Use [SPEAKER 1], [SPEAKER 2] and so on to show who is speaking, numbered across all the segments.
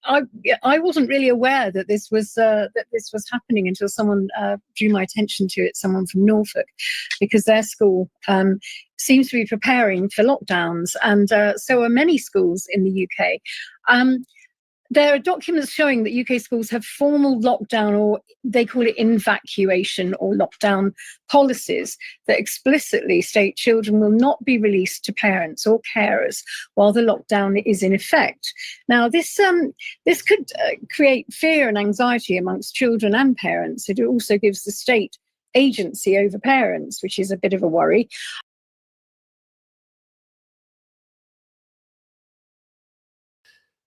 [SPEAKER 1] I wasn't really aware that this was happening until someone drew my attention to it. Someone from Norfolk, because their school seems to be preparing for lockdowns, and so are many schools in the UK. There are documents showing that UK schools have formal lockdown, or they call it evacuation or lockdown policies that explicitly state children will not be released to parents or carers while the lockdown is in effect. Now, this could create fear and anxiety amongst children and parents. It also gives the state agency over parents, which is a bit of a worry.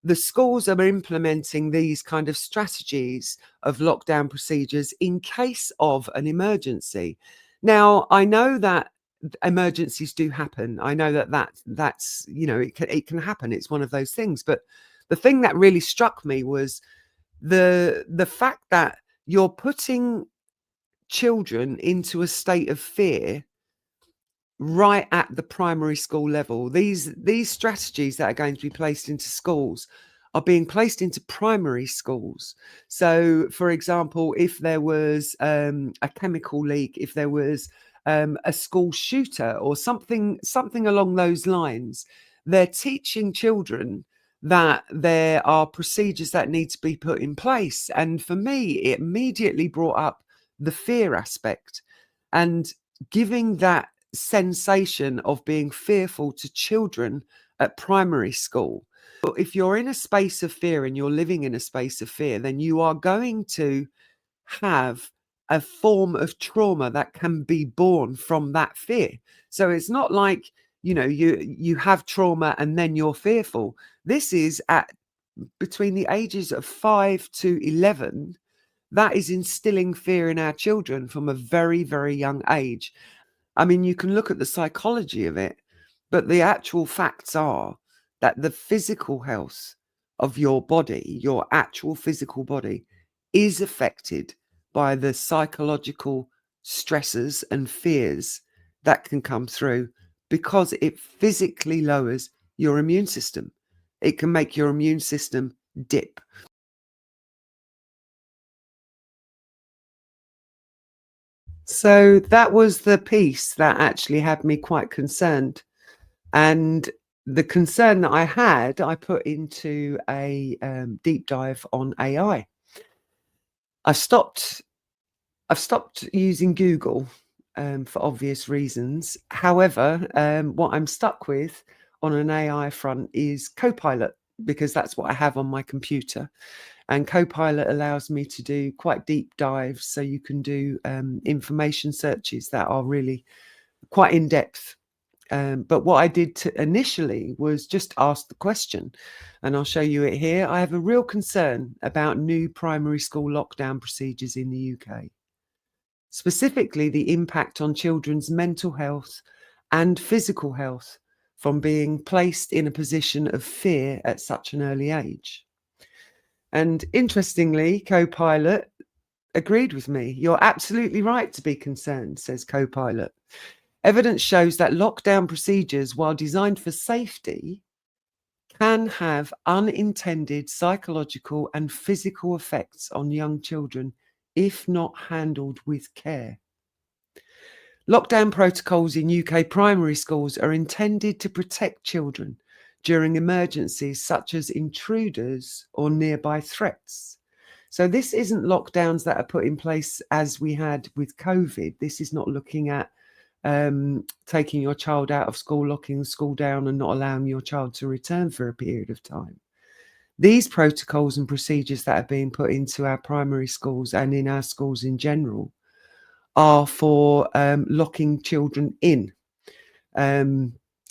[SPEAKER 2] The schools are implementing these kind of strategies of lockdown procedures in case of an emergency. Now, I know that emergencies do happen. I know that's it can happen. It's one of those things. But the thing that really struck me was the fact that you're putting children into a state of fear right at the primary school level. These strategies that are going to be placed into schools are being placed into primary schools. So, for example, if there was a chemical leak, if there was a school shooter or something along those lines, they're teaching children that there are procedures that need to be put in place. And for me, it immediately brought up the fear aspect, and giving that sensation of being fearful to children at primary school. But if you're in a space of fear and you're living in a space of fear, then you are going to have a form of trauma that can be born from that fear. So it's not like, you have trauma and then you're fearful. This is at between the ages of 5 to 11. That is instilling fear in our children from a very, very young age. I mean, you can look at the psychology of it, but the actual facts are that the physical health of your body, your actual physical body, is affected by the psychological stresses and fears that can come through, because it physically lowers your immune system. It can make your immune system dip. So that was the piece that actually had me quite concerned. And the concern that I had, I put into a deep dive on AI. I've stopped using Google for obvious reasons. However, what I'm stuck with on an AI front is Copilot, because that's what I have on my computer. And Copilot allows me to do quite deep dives, so you can do information searches that are really quite in depth. But what I did initially was just ask the question, and I'll show you it here. I have a real concern about new primary school lockdown procedures in the UK, specifically the impact on children's mental health and physical health from being placed in a position of fear at such an early age. And interestingly, Copilot agreed with me. You're absolutely right to be concerned, says Copilot. Evidence shows that lockdown procedures, while designed for safety, can have unintended psychological and physical effects on young children if not handled with care. Lockdown protocols in UK primary schools are intended to protect children during emergencies such as intruders or nearby threats. So this isn't lockdowns that are put in place as we had with COVID. This is not looking at taking your child out of school, locking the school down and not allowing your child to return for a period of time. These protocols and procedures that are being put into our primary schools and in our schools in general are for locking children in.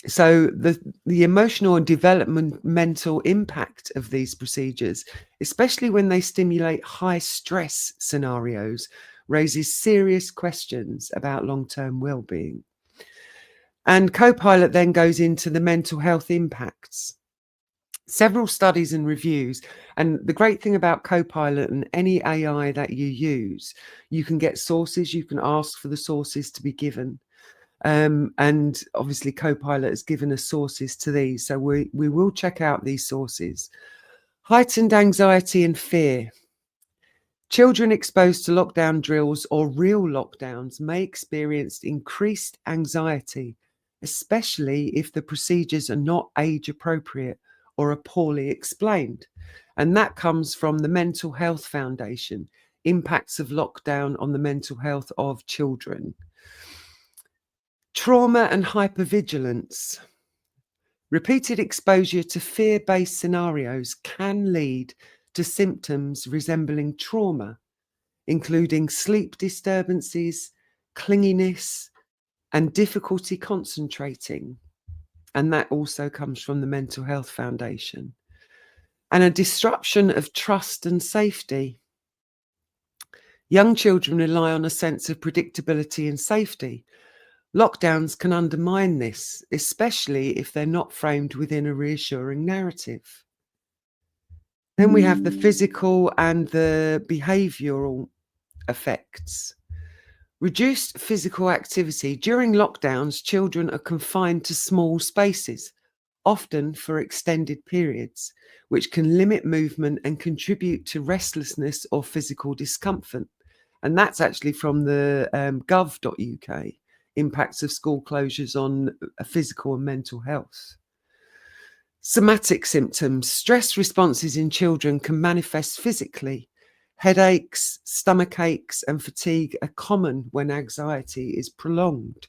[SPEAKER 2] So the emotional and developmental impact of these procedures, especially when they stimulate high stress scenarios, raises serious questions about long-term well-being. And Copilot then goes into the mental health impacts. Several studies and reviews, and the great thing about Copilot and any AI that you use, you can get sources, you can ask for the sources to be given. And obviously Copilot has given us sources to these, so we will check out these sources. Heightened anxiety and fear. Children exposed to lockdown drills or real lockdowns may experience increased anxiety, especially if the procedures are not age appropriate or are poorly explained. And that comes from the Mental Health Foundation, Impacts of Lockdown on the Mental Health of Children. Trauma and hypervigilance. Repeated exposure to fear-based scenarios can lead to symptoms resembling trauma, including sleep disturbances, clinginess, and difficulty concentrating. And that also comes from the Mental Health Foundation. And a disruption of trust and safety. Young children rely on a sense of predictability and safety. Lockdowns can undermine this, especially if they're not framed within a reassuring narrative. Then we have the physical and the behavioural effects. Reduced physical activity. During lockdowns, children are confined to small spaces, often for extended periods, which can limit movement and contribute to restlessness or physical discomfort. And that's actually from the gov.uk, impacts of school closures on physical and mental health. Somatic symptoms. Stress responses in children can manifest physically. Headaches, stomach aches, and fatigue are common when anxiety is prolonged.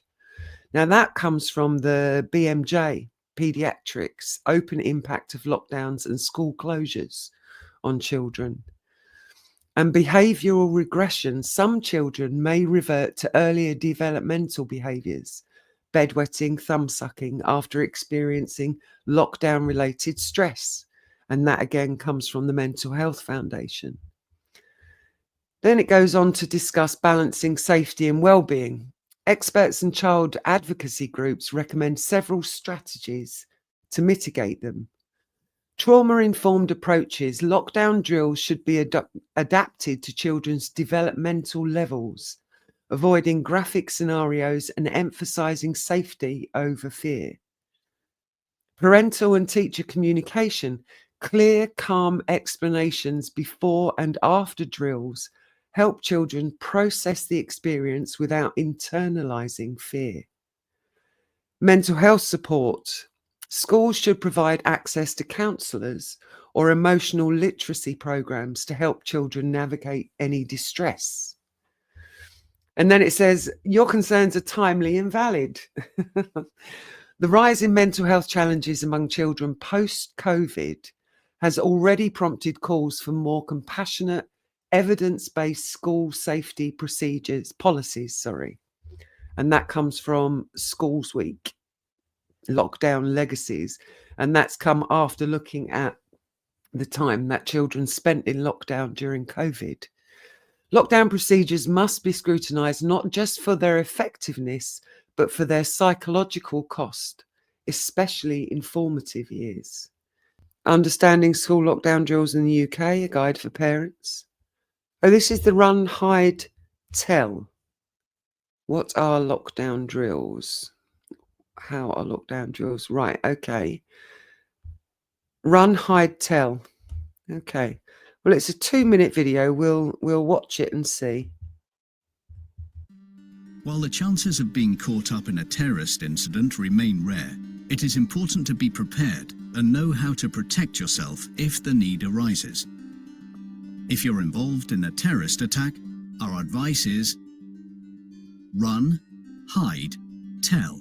[SPEAKER 2] Now, that comes from the BMJ, Pediatrics, Open Impact of Lockdowns and School Closures on Children. And behavioural regression. Some children may revert to earlier developmental behaviours, bedwetting, thumb sucking, after experiencing lockdown-related stress. And that again comes from the Mental Health Foundation. Then it goes on to discuss balancing safety and well-being. Experts and child advocacy groups recommend several strategies to mitigate them. Trauma-informed approaches. Lockdown drills should be adapted to children's developmental levels, avoiding graphic scenarios and emphasising safety over fear. Parental and teacher communication. Clear, calm explanations before and after drills help children process the experience without internalising fear. Mental health support. Schools should provide access to counsellors or emotional literacy programs to help children navigate any distress. And then it says, your concerns are timely and valid. The rise in mental health challenges among children post-COVID has already prompted calls for more compassionate, evidence-based school safety policies. And that comes from Schools Week, Lockdown Legacies. And that's come after looking at the time that children spent in lockdown during COVID. Lockdown procedures must be scrutinised not just for their effectiveness, but for their psychological cost, especially in formative years. Understanding school lockdown drills in the UK, a guide for parents. Oh, this is the run, hide, tell. What are lockdown drills? How are lockdown drills? Right, okay. Run, hide, tell. Okay. Well, it's a 2-minute video. We'll watch it and see.
[SPEAKER 3] While the chances of being caught up in a terrorist incident remain rare, it is important to be prepared and know how to protect yourself if the need arises. If you're involved in a terrorist attack, our advice is run, hide, tell.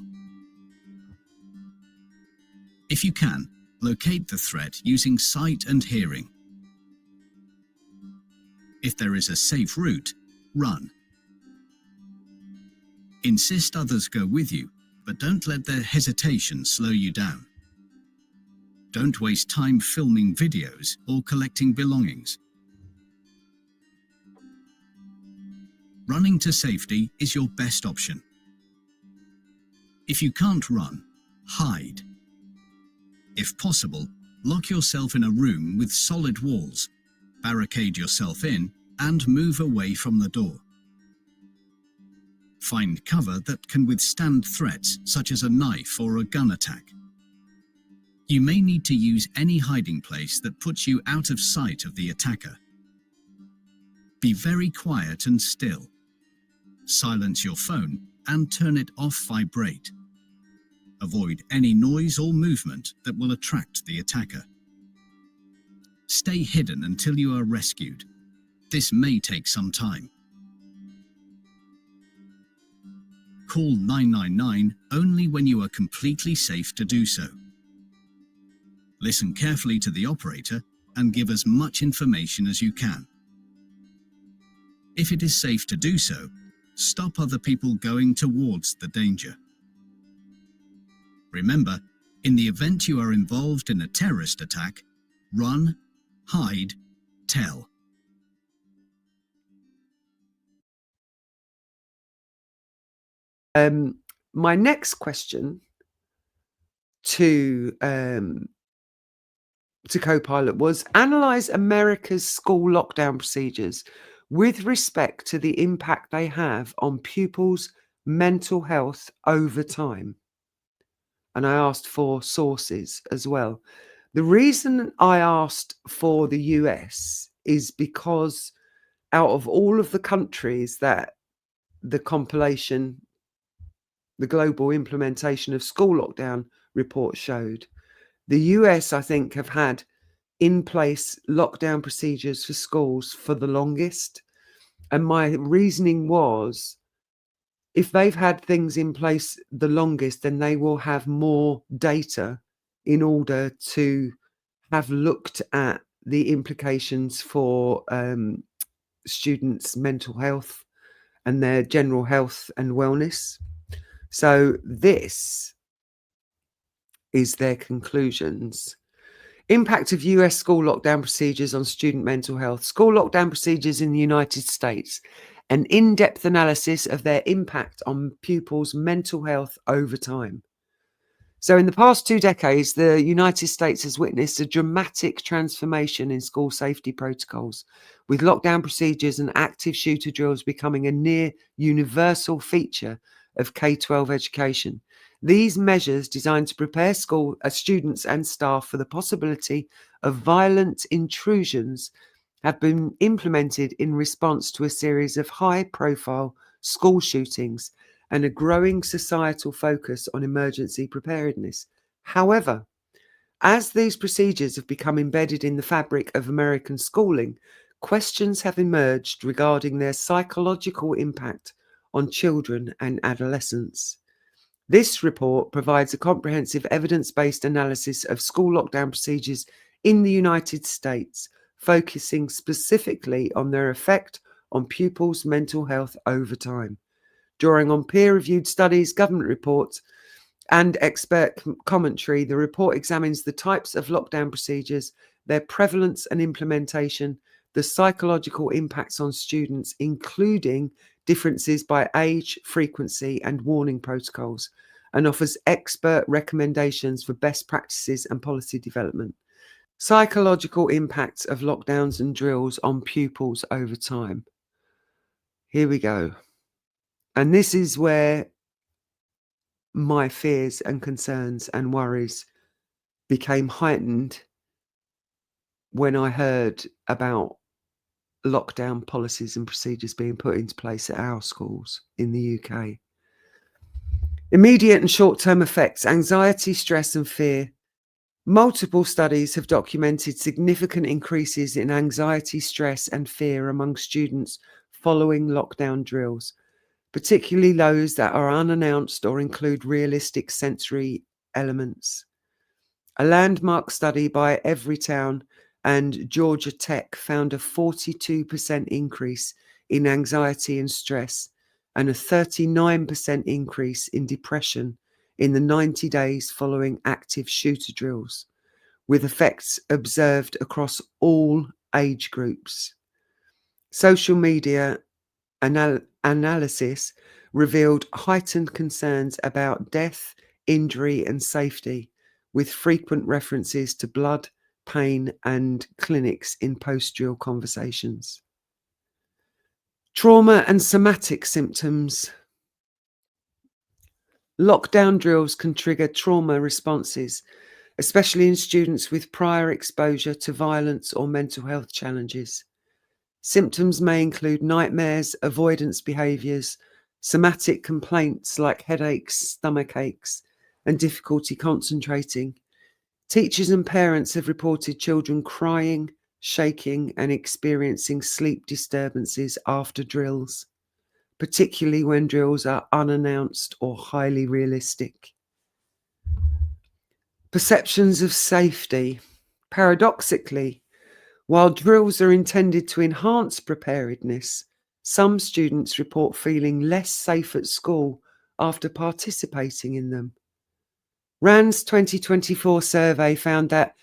[SPEAKER 3] If you can, locate the threat using sight and hearing. If there is a safe route, run. Insist others go with you, but don't let their hesitation slow you down. Don't waste time filming videos or collecting belongings. Running to safety is your best option. If you can't run, hide. If possible, lock yourself in a room with solid walls, barricade yourself in, and move away from the door. Find cover that can withstand threats such as a knife or a gun attack. You may need to use any hiding place that puts you out of sight of the attacker. Be very quiet and still. Silence your phone and turn it off vibrate. Avoid any noise or movement that will attract the attacker. Stay hidden until you are rescued. This may take some time. Call 999 only when you are completely safe to do so. Listen carefully to the operator and give as much information as you can. If it is safe to do so, stop other people going towards the danger. Remember, in the event you are involved in a terrorist attack, run, hide, tell.
[SPEAKER 2] My next question to Copilot was, analyze America's school lockdown procedures with respect to the impact they have on pupils' mental health over time. And I asked for sources as well. The reason I asked for the US is because out of all of the countries that the compilation, the global implementation of school lockdown report showed, the US, I think, have had in place lockdown procedures for schools for the longest. And my reasoning was, if they've had things in place the longest, then they will have more data in order to have looked at the implications for students' mental health and their general health and wellness. So this is their conclusions. Impact of US school lockdown procedures on student mental health. School lockdown procedures in the United States. An in-depth analysis of their impact on pupils' mental health over time. So in the past 2 decades, the United States has witnessed a dramatic transformation in school safety protocols, with lockdown procedures and active shooter drills becoming a near universal feature of K-12 education. These measures, designed to prepare students and staff for the possibility of violent intrusions, have been implemented in response to a series of high-profile school shootings and a growing societal focus on emergency preparedness. However, as these procedures have become embedded in the fabric of American schooling, questions have emerged regarding their psychological impact on children and adolescents. This report provides a comprehensive evidence-based analysis of school lockdown procedures in the United States, focusing specifically on their effect on pupils' mental health over time. Drawing on peer-reviewed studies, government reports, and expert commentary, the report examines the types of lockdown procedures, their prevalence and implementation, the psychological impacts on students, including differences by age, frequency, and warning protocols, and offers expert recommendations for best practices and policy development. Psychological impacts of lockdowns and drills on pupils over time. Here we go. And this is where my fears and concerns and worries became heightened when I heard about lockdown policies and procedures being put into place at our schools in the UK. Immediate and short-term effects: anxiety, stress, and fear. Multiple studies have documented significant increases in anxiety, stress, and fear among students following lockdown drills, particularly those that are unannounced or include realistic sensory elements. A landmark study by Everytown and Georgia Tech found a 42% increase in anxiety and stress and a 39% increase in depression in the 90 days following active shooter drills, with effects observed across all age groups. Social media analysis revealed heightened concerns about death, injury, and safety, with frequent references to blood, pain, and clinics in post-drill conversations. Trauma and somatic symptoms. Lockdown drills can trigger trauma responses, especially in students with prior exposure to violence or mental health challenges. Symptoms may include nightmares, avoidance behaviours, somatic complaints like headaches, stomach aches, and difficulty concentrating. Teachers and parents have reported children crying, shaking, and experiencing sleep disturbances after drills, particularly when drills are unannounced or highly realistic. Perceptions of safety. Paradoxically, while drills are intended to enhance preparedness, some students report feeling less safe at school after participating in them. RAND's 2024 survey found that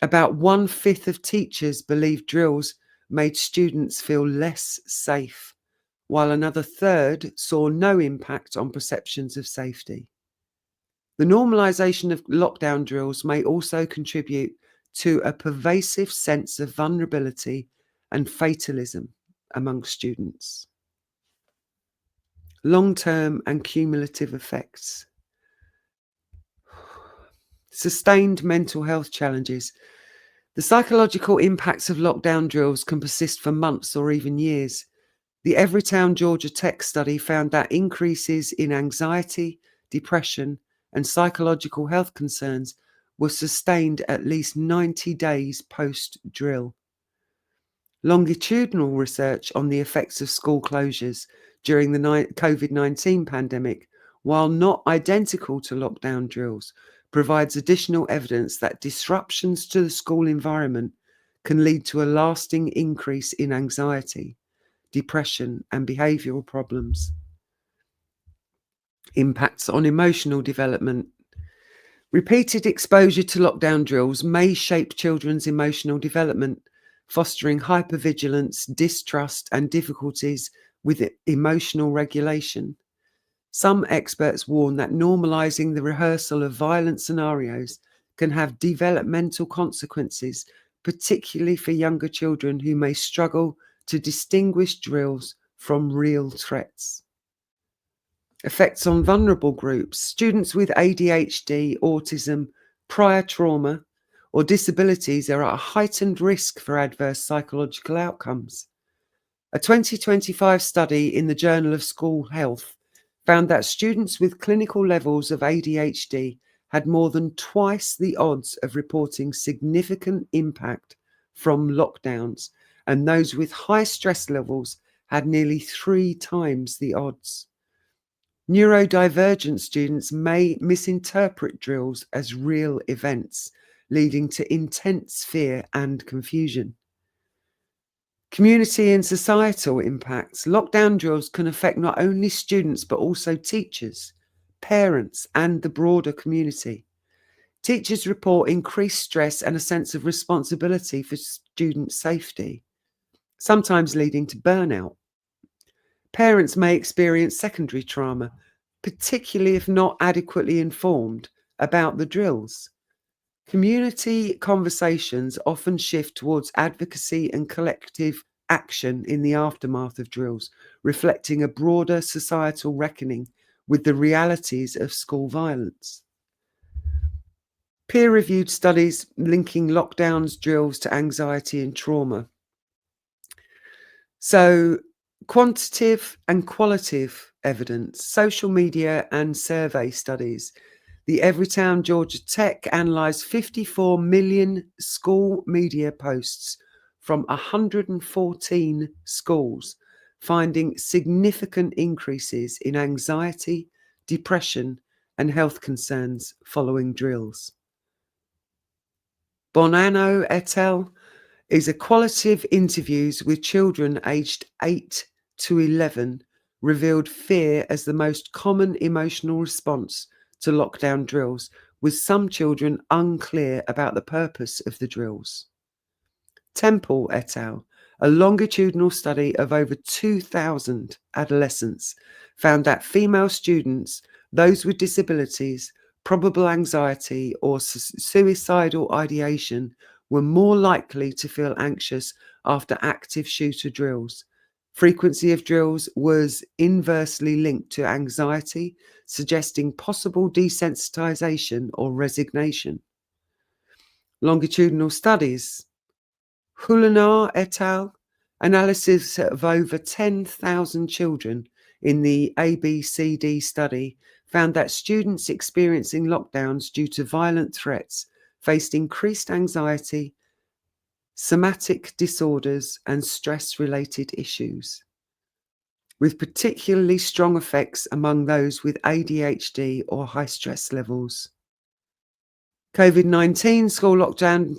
[SPEAKER 2] about 1/5 of teachers believe drills made students feel less safe, while another third saw no impact on perceptions of safety. The normalisation of lockdown drills may also contribute to a pervasive sense of vulnerability and fatalism among students. Long-term and cumulative effects. Sustained mental health challenges. The psychological impacts of lockdown drills can persist for months or even years. The Everytown, Georgia Tech study found that increases in anxiety, depression, and psychological health concerns were sustained at least 90 days post-drill. Longitudinal research on the effects of school closures during the COVID-19 pandemic, while not identical to lockdown drills, provides additional evidence that disruptions to the school environment can lead to a lasting increase in anxiety, depression, and behavioural problems. Impacts on emotional development. Repeated exposure to lockdown drills may shape children's emotional development, fostering hypervigilance, distrust, and difficulties with emotional regulation. Some experts warn that normalizing the rehearsal of violent scenarios can have developmental consequences, particularly for younger children who may struggle to distinguish drills from real threats. Effects on vulnerable groups. Students with ADHD, autism, prior trauma, or disabilities are at a heightened risk for adverse psychological outcomes. A 2025 study in the Journal of School Health found that students with clinical levels of ADHD had more than twice the odds of reporting significant impact from lockdowns, and those with high stress levels had nearly 3 times the odds. Neurodivergent students may misinterpret drills as real events, leading to intense fear and confusion. Community and societal impacts. Lockdown drills can affect not only students but also teachers, parents, and the broader community. Teachers report increased stress and a sense of responsibility for student safety, sometimes leading to burnout. Parents may experience secondary trauma, particularly if not adequately informed about the drills. Community conversations often shift towards advocacy and collective action in the aftermath of drills, reflecting a broader societal reckoning with the realities of school violence. Peer-reviewed studies linking lockdowns, drills to anxiety and trauma. So, quantitative and qualitative evidence, social media and survey studies. The Everytown, Georgia Tech analysed 54 million school media posts from 114 schools, finding significant increases in anxiety, depression, and health concerns following drills. Bonanno et al. Is a qualitative interviews with children aged 8 to 11 revealed fear as the most common emotional response to lockdown drills, with some children unclear about the purpose of the drills. Temple et al., a longitudinal study of over 2,000 adolescents, found that female students, those with disabilities, probable anxiety, or suicidal ideation were more likely to feel anxious after active shooter drills. Frequency of drills was inversely linked to anxiety, suggesting possible desensitization or resignation. longitudinal studies. Hulinar et al. Analysis of over 10,000 children in the ABCD study found that students experiencing lockdowns due to violent threats faced increased anxiety, somatic disorders, and stress-related issues, with particularly strong effects among those with ADHD or high stress levels. COVID-19 school lockdown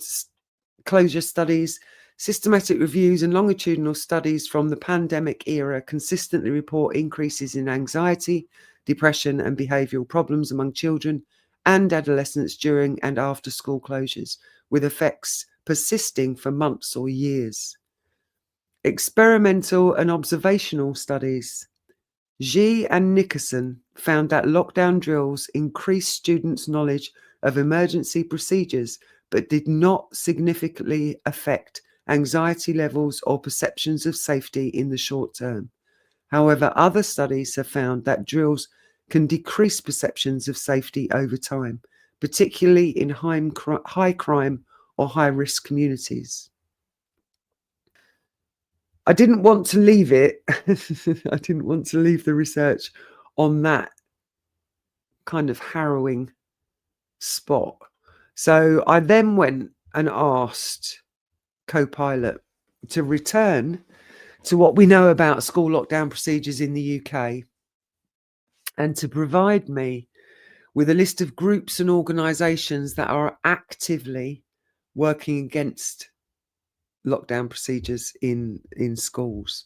[SPEAKER 2] closure studies, systematic reviews, and longitudinal studies from the pandemic era consistently report increases in anxiety, depression, and behavioural problems among children and adolescents during and after school closures, with effects persisting for months or years. Experimental and observational studies. Xi and Nickerson found that lockdown drills increased students' knowledge of emergency procedures, but did not significantly affect anxiety levels or perceptions of safety in the short term. However, other studies have found that drills can decrease perceptions of safety over time, particularly in high crime or high risk communities. I didn't want to leave it. I didn't want to leave the research on that kind of harrowing spot. So I then went and asked Copilot to return to what we know about school lockdown procedures in the UK and to provide me with a list of groups and organisations that are actively working against lockdown procedures in schools.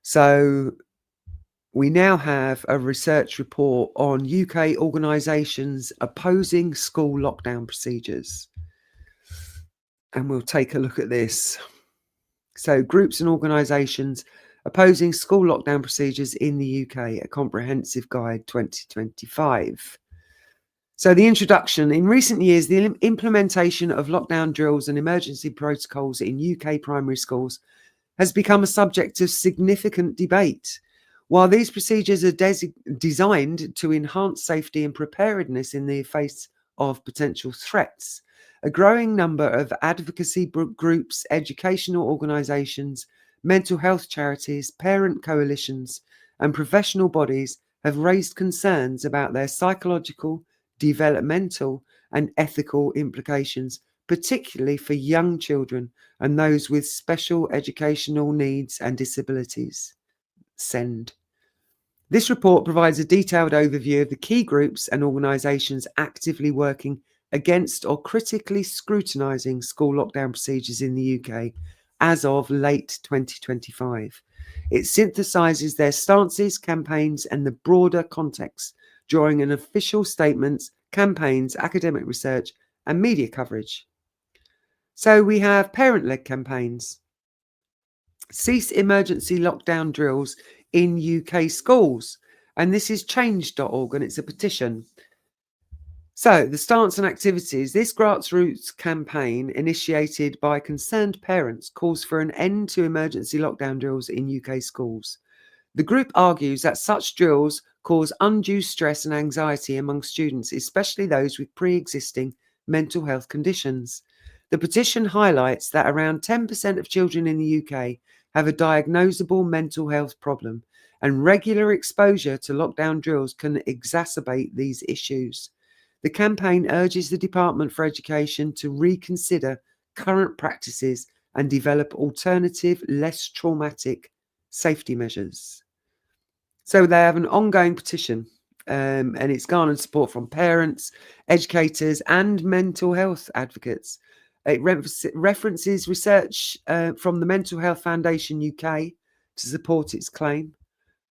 [SPEAKER 2] So we now have a research report on UK organisations opposing school lockdown procedures. And we'll take a look at this. So, groups and organisations opposing school lockdown procedures in the UK, a comprehensive guide 2025. So, the introduction. In recent years, the implementation of lockdown drills and emergency protocols in UK primary schools has become a subject of significant debate. While these procedures are designed to enhance safety and preparedness in the face of potential threats, a growing number of advocacy groups, educational organisations, mental health charities, parent coalitions, and professional bodies have raised concerns about their psychological, developmental, and ethical implications, particularly for young children and those with special educational needs and disabilities. SEND. This report provides a detailed overview of the key groups and organisations actively working against or critically scrutinising school lockdown procedures in the UK as of late 2025. It synthesises their stances, campaigns, and the broader context, drawing on official statements, campaigns, academic research, and media coverage. So we have parent-led campaigns. Cease emergency lockdown drills in UK schools. And this is change.org and it's a petition. So the stance and activities. This grassroots campaign initiated by concerned parents calls for an end to emergency lockdown drills in UK schools. The group argues that such drills cause undue stress and anxiety among students, especially those with pre-existing mental health conditions. The petition highlights that around 10% of children in the UK have a diagnosable mental health problem, and regular exposure to lockdown drills can exacerbate these issues. The campaign urges the Department for Education to reconsider current practices and develop alternative, less traumatic safety measures. So they have an ongoing petition, and it's garnered support from parents, educators, and mental health advocates. It references research from the Mental Health Foundation UK to support its claim.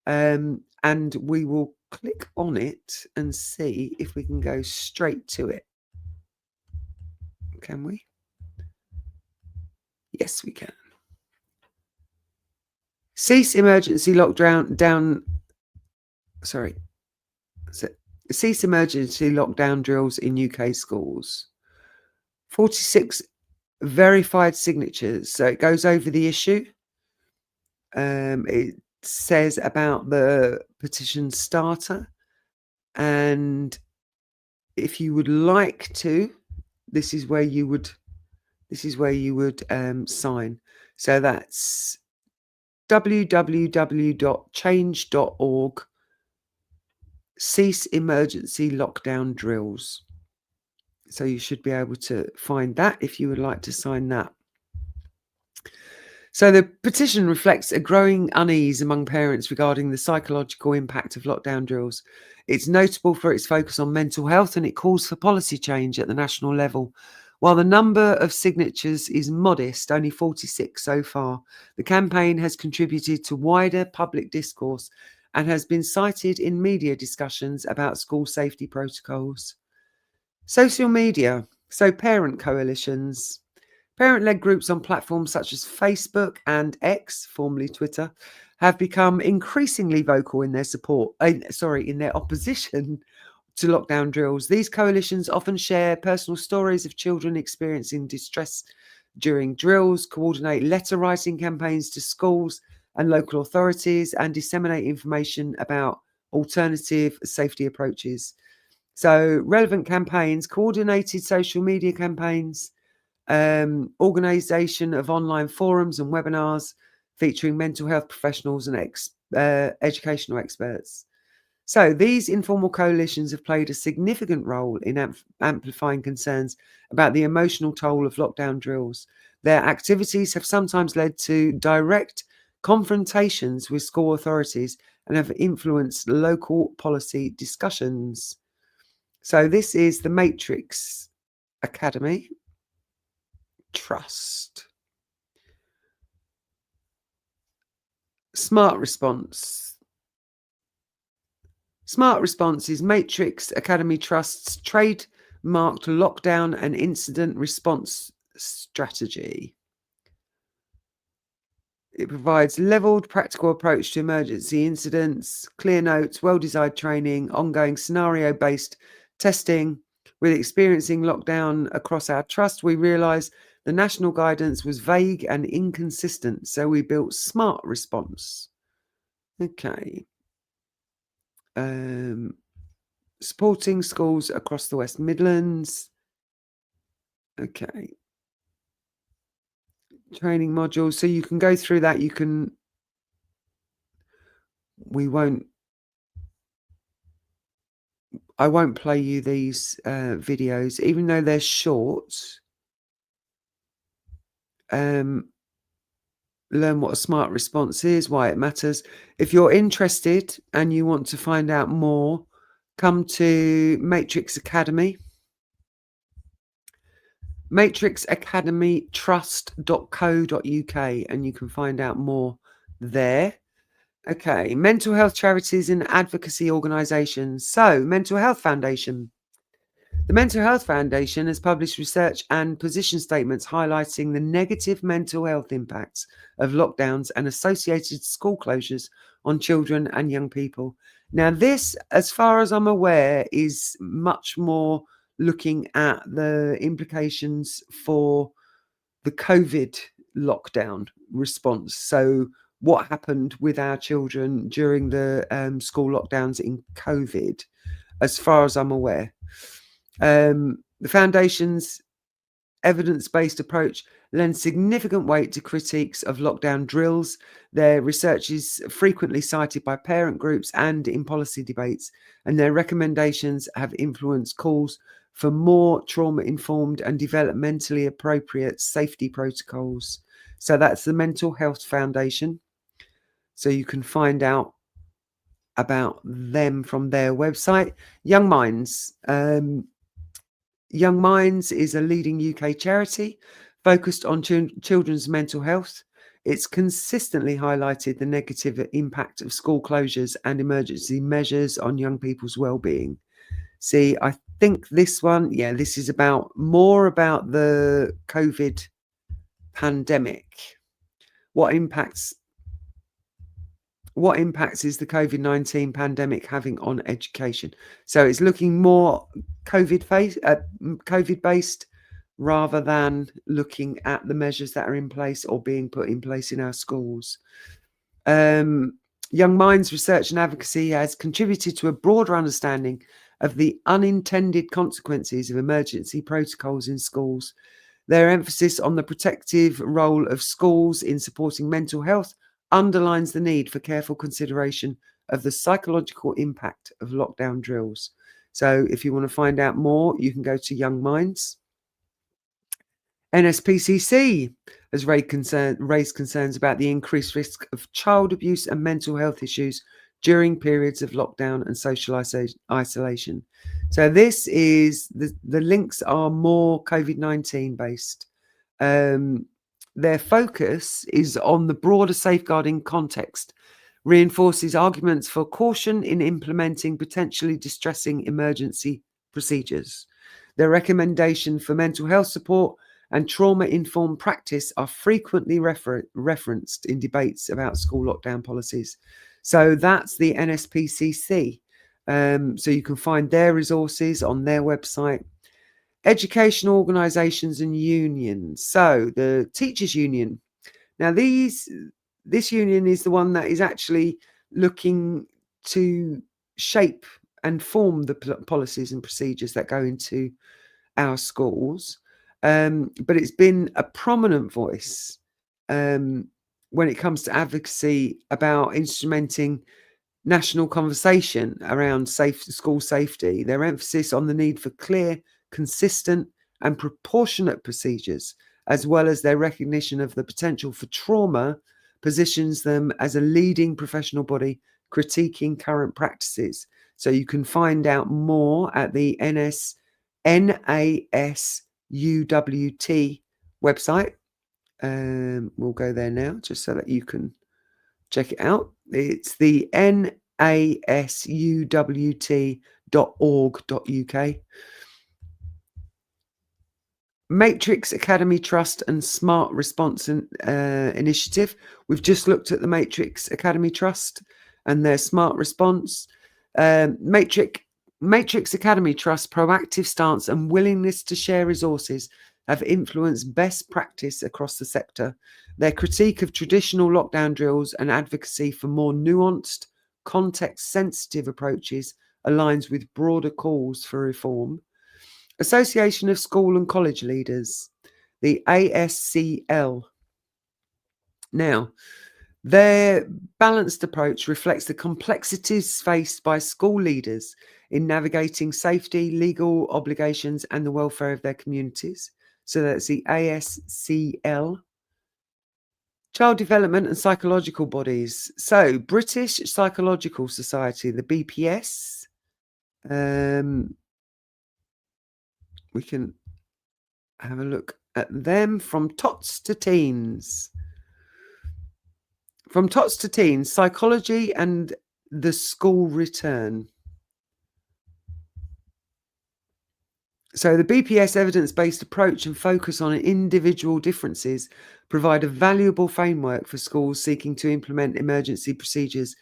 [SPEAKER 2] And we will click on it and see if we can go straight to it. Can we? Yes, we can. Cease emergency lockdown. Cease emergency lockdown drills in UK schools. 46 verified signatures. So it goes over the issue. It says about the petition starter. And if you would like to, this is where you would This is where you would sign. So that's www.change.org, cease emergency lockdown drills. So you should be able to find that if you would like to sign that. So the petition reflects a growing unease among parents regarding the psychological impact of lockdown drills. It's notable for its focus on mental health, and it calls for policy change at the national level. While the number of signatures is modest, only 46 so far, the campaign has contributed to wider public discourse and has been cited in media discussions about school safety protocols. Social media, so parent coalitions. Parent-led groups on platforms such as Facebook and X, formerly Twitter, have become increasingly vocal in their in their opposition to lockdown drills. These coalitions often share personal stories of children experiencing distress during drills, coordinate letter writing campaigns to schools and local authorities, and disseminate information about alternative safety approaches. So relevant campaigns, coordinated social media campaigns, organisation of online forums and webinars featuring mental health professionals and educational experts. So these informal coalitions have played a significant role in amplifying concerns about the emotional toll of lockdown drills. Their activities have sometimes led to direct confrontations with school authorities and have influenced local policy discussions. So this is the Matrix Academy Trust. Smart Response. Smart Response is Matrix Academy Trust's trademarked lockdown and incident response strategy. It provides leveled practical approach to emergency incidents, clear notes, well-designed training, ongoing scenario-based testing. With experiencing lockdown across our trust, we realised the national guidance was vague and inconsistent, so we built Smart Response. Okay. Supporting schools across the West Midlands. Okay. Training modules. So you can go through that. I won't play you these videos, even though they're short. Learn what a smart response is, why it matters. If you're interested and you want to find out more, come to Matrix Academy. matrixacademytrust.co.uk, and you can find out more there. Okay, mental health charities and advocacy organisations. So, Mental Health Foundation. The Mental Health Foundation has published research and position statements highlighting the negative mental health impacts of lockdowns and associated school closures on children and young people. Now, this, as far as I'm aware, is much more looking at the implications for the COVID lockdown response. So what happened with our children during the school lockdowns in COVID, as far as I'm aware. The Foundation's evidence-based approach lends significant weight to critiques of lockdown drills. Their research is frequently cited by parent groups and in policy debates, and their recommendations have influenced calls for more trauma-informed and developmentally appropriate safety protocols. So that's the Mental Health Foundation. So you can find out about them from their website. Young Minds. Young Minds is a leading UK charity focused on children's mental health. It's consistently highlighted the negative impact of school closures and emergency measures on young people's well-being. See, I think this one, this is more about the COVID pandemic. What impacts is the COVID-19 pandemic having on education? So it's looking more COVID-based rather than looking at the measures that are in place or being put in place in our schools. Young Minds research and advocacy has contributed to a broader understanding of the unintended consequences of emergency protocols in schools. Their emphasis on the protective role of schools in supporting mental health underlines the need for careful consideration of the psychological impact of lockdown drills. So if you want to find out more, you can go to Young Minds. NSPCC has raised concerns about the increased risk of child abuse and mental health issues during periods of lockdown and social isolation. So this is, the links are more COVID-19 based. Their focus is on the broader safeguarding context, reinforces arguments for caution in implementing potentially distressing emergency procedures. Their recommendation for mental health support and trauma-informed practice are frequently referenced in debates about school lockdown policies. So that's the NSPCC. So you can find their resources on their website. Educational organisations and unions. So the Teachers Union. Now this union is the one that is actually looking to shape and form the policies and procedures that go into our schools. But it's been a prominent voice when it comes to advocacy about instrumenting national conversation around school safety. Their emphasis on the need for clear, consistent and proportionate procedures, as well as their recognition of the potential for trauma, positions them as a leading professional body critiquing current practices. So you can find out more at the NASUWT website. We'll go there now just so that you can check it out. It's the nasuwt.org.uk. Matrix Academy Trust and Smart Response Initiative. We've just looked at the Matrix Academy Trust and their Smart Response. Matrix Academy Trust proactive stance and willingness to share resources have influenced best practice across the sector. Their critique of traditional lockdown drills and advocacy for more nuanced, context-sensitive approaches aligns with broader calls for reform. Association of School and College Leaders, the ASCL. Now, their balanced approach reflects the complexities faced by school leaders in navigating safety, legal obligations, and the welfare of their communities. So that's the ASCL. Child Development and Psychological Bodies. So, British Psychological Society, the BPS. We can have a look at them. From Tots to Teens. From Tots to Teens, Psychology and the School Return. So the BPS evidence-based approach and focus on individual differences provide a valuable framework for schools seeking to implement emergency procedures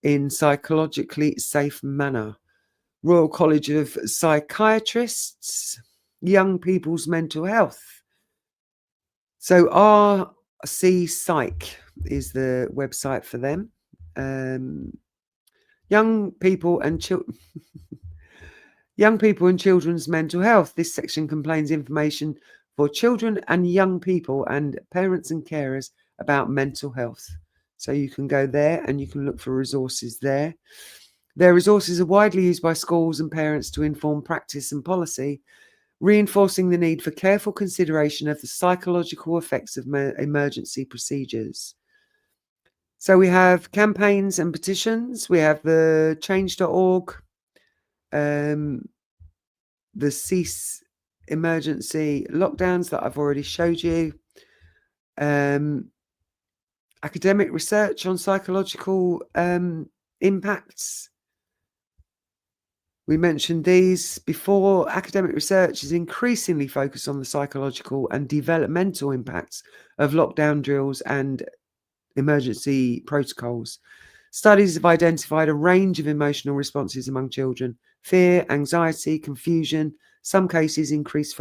[SPEAKER 2] in psychologically safe manner. Royal College of Psychiatrists, Young People's Mental Health. So RC Psych is the website for them. Young people and children's mental health. This section contains information for children and young people and parents and carers about mental health. So you can go there and you can look for resources there. Their resources are widely used by schools and parents to inform practice and policy, reinforcing the need for careful consideration of the psychological effects of emergency procedures. So we have campaigns and petitions. We have the change.org, the cease emergency lockdowns that I've already showed you, academic research on psychological impacts. We mentioned these before. Academic research is increasingly focused on the psychological and developmental impacts of lockdown drills and emergency protocols. Studies have identified a range of emotional responses among children: fear, anxiety, confusion, some cases increased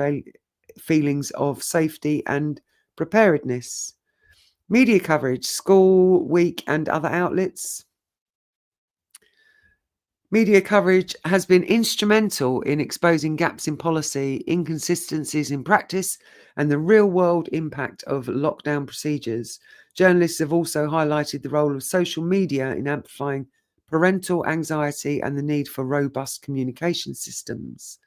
[SPEAKER 2] feelings of safety and preparedness. Media coverage, School Week and other outlets. Media coverage has been instrumental in exposing gaps in policy, inconsistencies in practice, and the real-world impact of lockdown procedures. Journalists have also highlighted the role of social media in amplifying parental anxiety and the need for robust communication systems.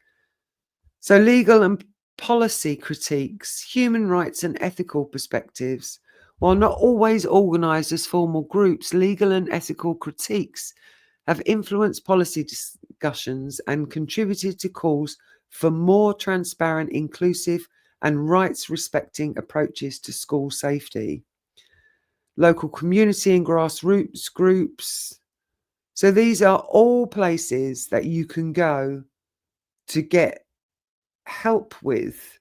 [SPEAKER 2] So, legal and policy critiques, human rights and ethical perspectives. While not always organised as formal groups, legal and ethical critiques have influenced policy discussions and contributed to calls for more transparent, inclusive, and rights respecting approaches to school safety. Local community and grassroots groups. So, these are all places that you can go to get help with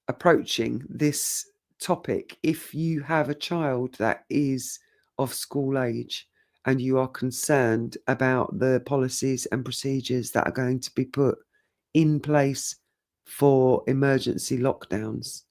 [SPEAKER 2] approaching this topic if you have a child that is of school age and you are concerned about the policies and procedures that are going to be put in place for emergency lockdowns.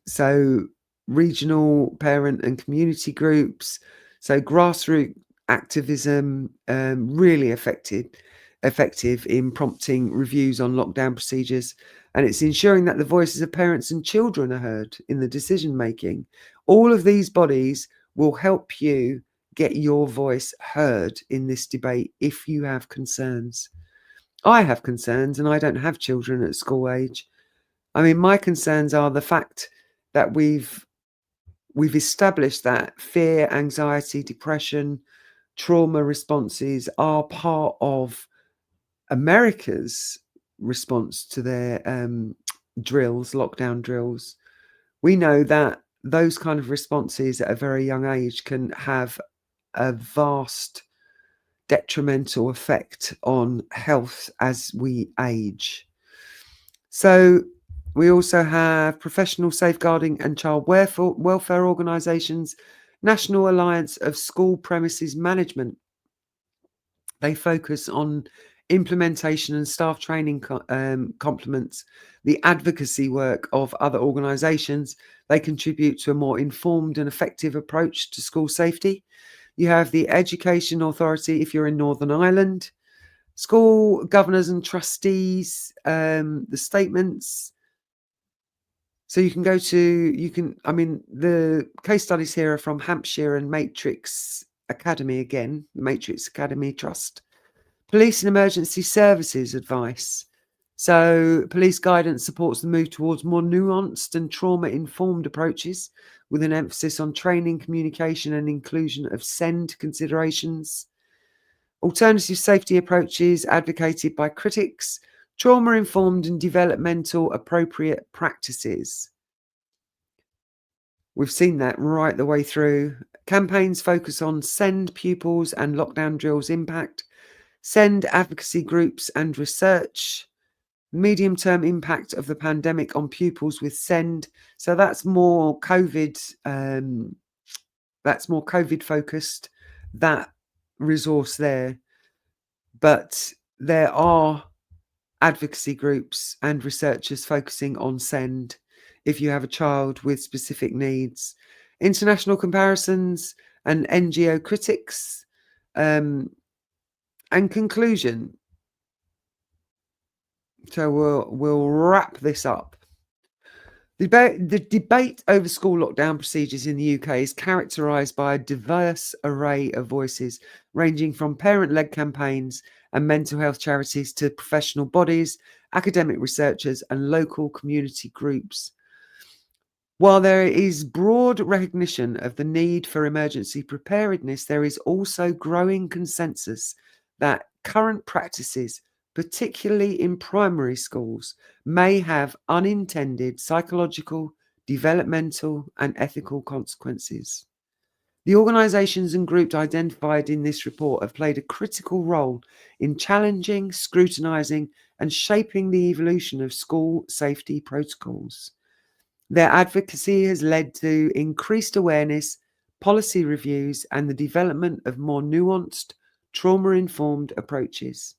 [SPEAKER 2] So regional parent and community groups, so grassroots activism, really effective in prompting reviews on lockdown procedures, and it's ensuring that the voices of parents and children are heard in the decision making. All of these bodies will help you get your voice heard in this debate if you have concerns. I have concerns, and I don't have children at school age. I mean, my concerns are the fact that we've established that fear, anxiety, depression, trauma responses are part of America's response to their drills, lockdown drills. We know that those kind of responses at a very young age can have a vast detrimental effect on health as we age. So we also have professional safeguarding and child welfare organisations, National Alliance of School Premises Management. They focus on implementation and staff training complements the advocacy work of other organisations. They contribute to a more informed and effective approach to school safety. You have the Education Authority if you're in Northern Ireland, school governors and trustees, the statements. So you can go to, the case studies here are from Hampshire and Matrix Academy again, the Matrix Academy Trust. Police and emergency services advice. So police guidance supports the move towards more nuanced and trauma-informed approaches with an emphasis on training, communication and inclusion of SEND considerations. Alternative safety approaches advocated by critics, trauma-informed and developmental appropriate practices. We've seen that right the way through. Campaigns focus on SEND pupils and lockdown drills impact, SEND advocacy groups and research, medium-term impact of the pandemic on pupils with SEND. So that's more COVID. That's more COVID focused. That resource there, but there are advocacy groups and researchers focusing on SEND if you have a child with specific needs. International comparisons and NGO critics. And conclusion. So we'll wrap this up. The debate over school lockdown procedures in the UK is characterised by a diverse array of voices, ranging from parent-led campaigns and mental health charities to professional bodies, academic researchers and local community groups. While there is broad recognition of the need for emergency preparedness, there is also growing consensus that current practices, particularly in primary schools, may have unintended psychological, developmental, and ethical consequences. The organisations and groups identified in this report have played a critical role in challenging, scrutinising, and shaping the evolution of school safety protocols. Their advocacy has led to increased awareness, policy reviews, and the development of more nuanced, trauma-informed approaches.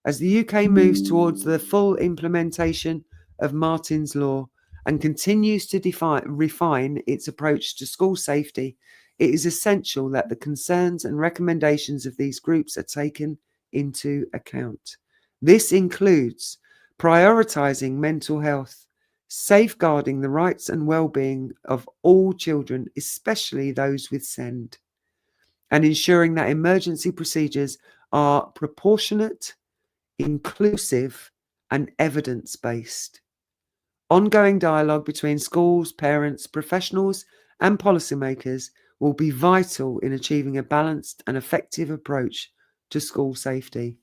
[SPEAKER 2] As the UK moves towards the full implementation of Martin's Law and continues to refine its approach to school safety, it is essential that the concerns and recommendations of these groups are taken into account. This includes prioritizing mental health, safeguarding the rights and well-being of all children, especially those with SEND, and ensuring that emergency procedures are proportionate, inclusive, and evidence-based. Ongoing dialogue between schools, parents, professionals, and policymakers will be vital in achieving a balanced and effective approach to school safety.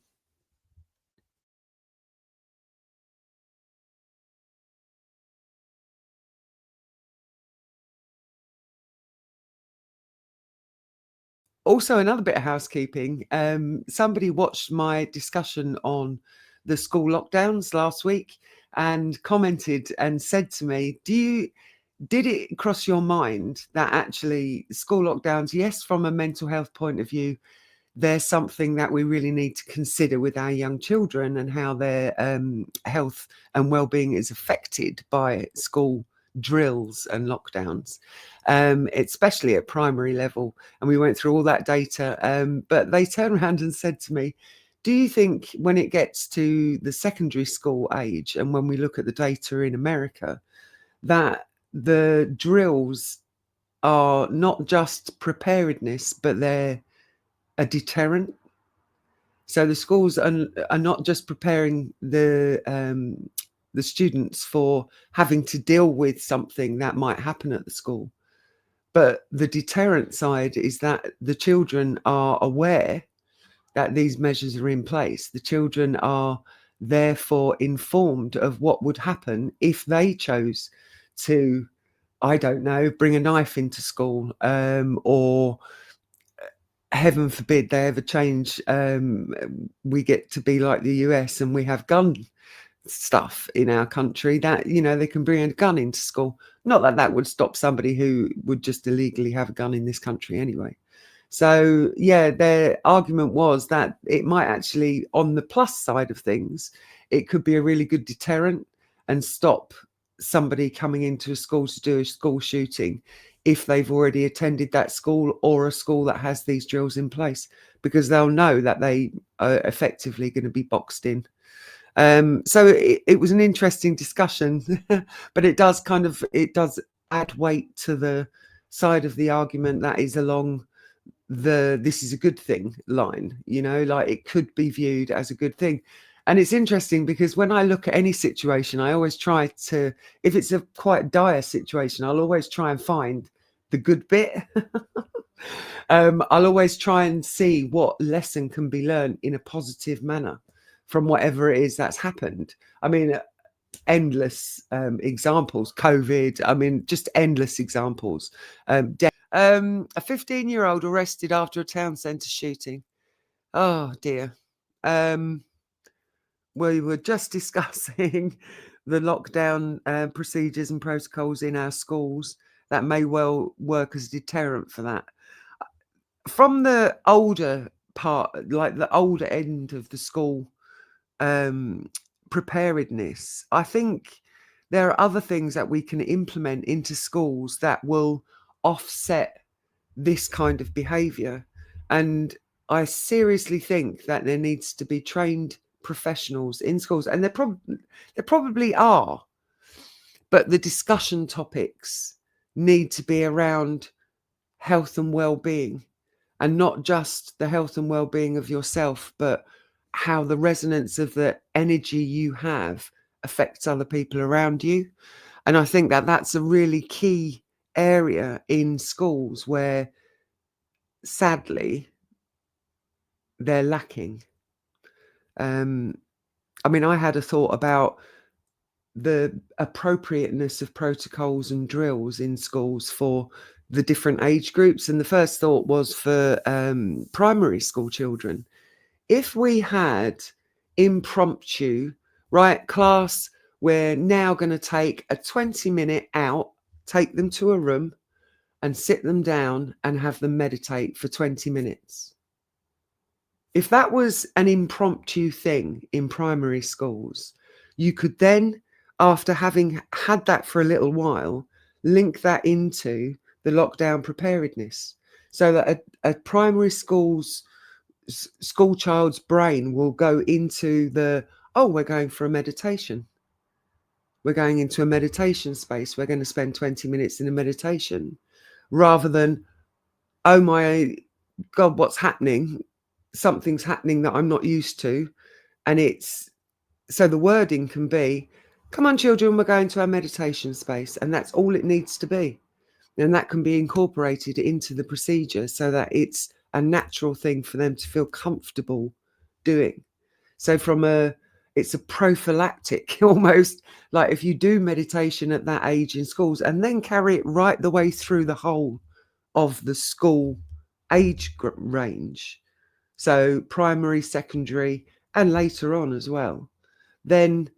[SPEAKER 2] Also, another bit of housekeeping. Somebody watched my discussion on the school lockdowns last week and commented and said to me, did it cross your mind that actually school lockdowns, yes, from a mental health point of view, there's something that we really need to consider with our young children and how their health and well-being is affected by school drills and lockdowns, especially at primary level. And we went through all that data, but they turned around and said to me, do you think when it gets to the secondary school age, and when we look at the data in America, that the drills are not just preparedness, but they're a deterrent? So the schools are not just preparing the students for having to deal with something that might happen at the school, but the deterrent side is that the children are aware that these measures are in place. The children are therefore informed of what would happen if they chose to, I don't know, bring a knife into school, or heaven forbid they ever change, we get to be like the US and we have gun stuff in our country, that, you know, they can bring a gun into school. Not that that would stop somebody who would just illegally have a gun in this country anyway. So yeah, their argument was that it might actually, on the plus side of things, it could be a really good deterrent and stop somebody coming into a school to do a school shooting if they've already attended that school or a school that has these drills in place, because they'll know that they are effectively going to be boxed in. So it was an interesting discussion, but it does add weight to the side of the argument that is along the this is a good thing line, you know, like it could be viewed as a good thing. And it's interesting because when I look at any situation, I always try to, if it's a quite dire situation, I'll always try and find the good bit. I'll always try and see what lesson can be learned in a positive manner from whatever it is that's happened. I mean, endless examples. COVID, I mean, just endless examples. A 15-year-old arrested after a town centre shooting. Oh dear. We were just discussing the lockdown procedures and protocols in our schools that may well work as a deterrent for that. From the older part, like the older end of the school preparedness, I think there are other things that we can implement into schools that will offset this kind of behavior. And I seriously think that there needs to be trained professionals in schools, and there probably are, but the discussion topics need to be around health and well-being, and not just the health and well-being of yourself, but how the resonance of the energy you have affects other people around you. And I think that that's a really key area in schools where sadly they're lacking. I mean, I had a thought about the appropriateness of protocols and drills in schools for the different age groups. And the first thought was for primary school children. If we had impromptu, right, class, we're now going to take a 20-minute out, take them to a room and sit them down and have them meditate for 20 minutes. If that was an impromptu thing in primary schools, you could then, after having had that for a little while, link that into the lockdown preparedness, so that a primary school's school child's brain will go into the, oh, we're going for a meditation. We're going into a meditation space. We're going to spend 20 minutes in a meditation, rather than, oh my God, what's happening? Something's happening that I'm not used to. And so the wording can be, come on, children, we're going to our meditation space. And that's all it needs to be. And that can be incorporated into the procedure so that it's a natural thing for them to feel comfortable doing. So it's a prophylactic, almost, like if you do meditation at that age in schools and then carry it right the way through the whole of the school age range, so primary, secondary, and later on as well, then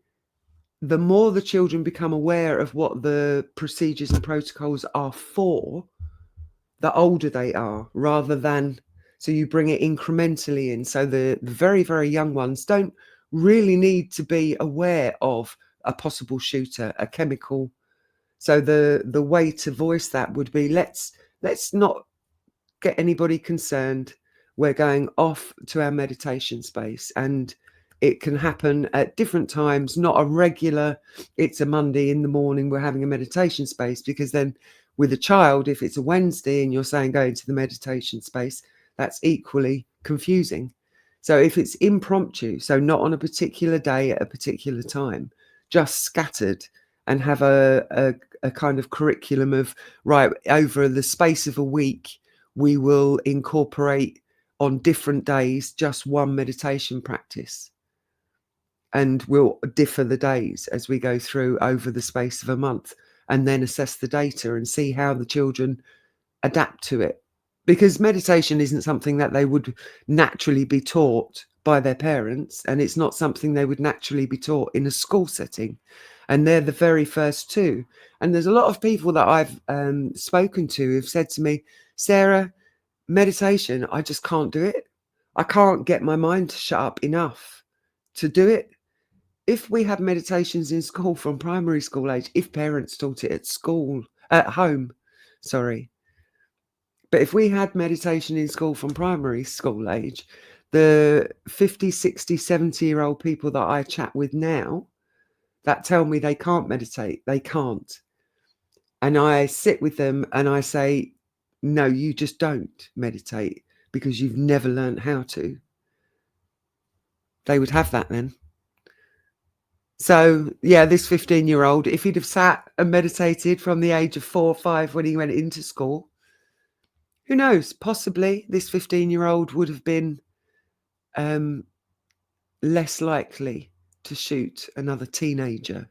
[SPEAKER 2] the more the children become aware of what the procedures and protocols are for, the older they are, rather than, so you bring it incrementally in. So the very, very young ones don't really need to be aware of a possible shooter, a chemical. So the way to voice that would be, let's not get anybody concerned. We're going off to our meditation space, and it can happen at different times, not a regular, it's a Monday in the morning, we're having a meditation space, because then with a child, if it's a Wednesday and you're saying go into the meditation space, that's equally confusing. So if it's impromptu, so not on a particular day at a particular time, just scattered, and have a kind of curriculum of, right, over the space of a week, we will incorporate on different days just one meditation practice. And we'll differ the days as we go through over the space of a month, and then assess the data and see how the children adapt to it. Because meditation isn't something that they would naturally be taught by their parents, and it's not something they would naturally be taught in a school setting. And they're the very first two. And there's a lot of people that I've spoken to who've said to me, Sarah, meditation, I just can't do it. I can't get my mind to shut up enough to do it. If we had meditations in school from primary school age, if parents taught it at home, but if we had meditation in school from primary school age, the 50, 60, 70-year-old people that I chat with now that tell me they can't meditate, they can't. And I sit with them and I say, no, you just don't meditate because you've never learned how to. They would have that then. So, yeah, this 15-year-old, if he'd have sat and meditated from the age of 4 or 5 when he went into school, who knows? Possibly this 15-year-old would have been less likely to shoot another teenager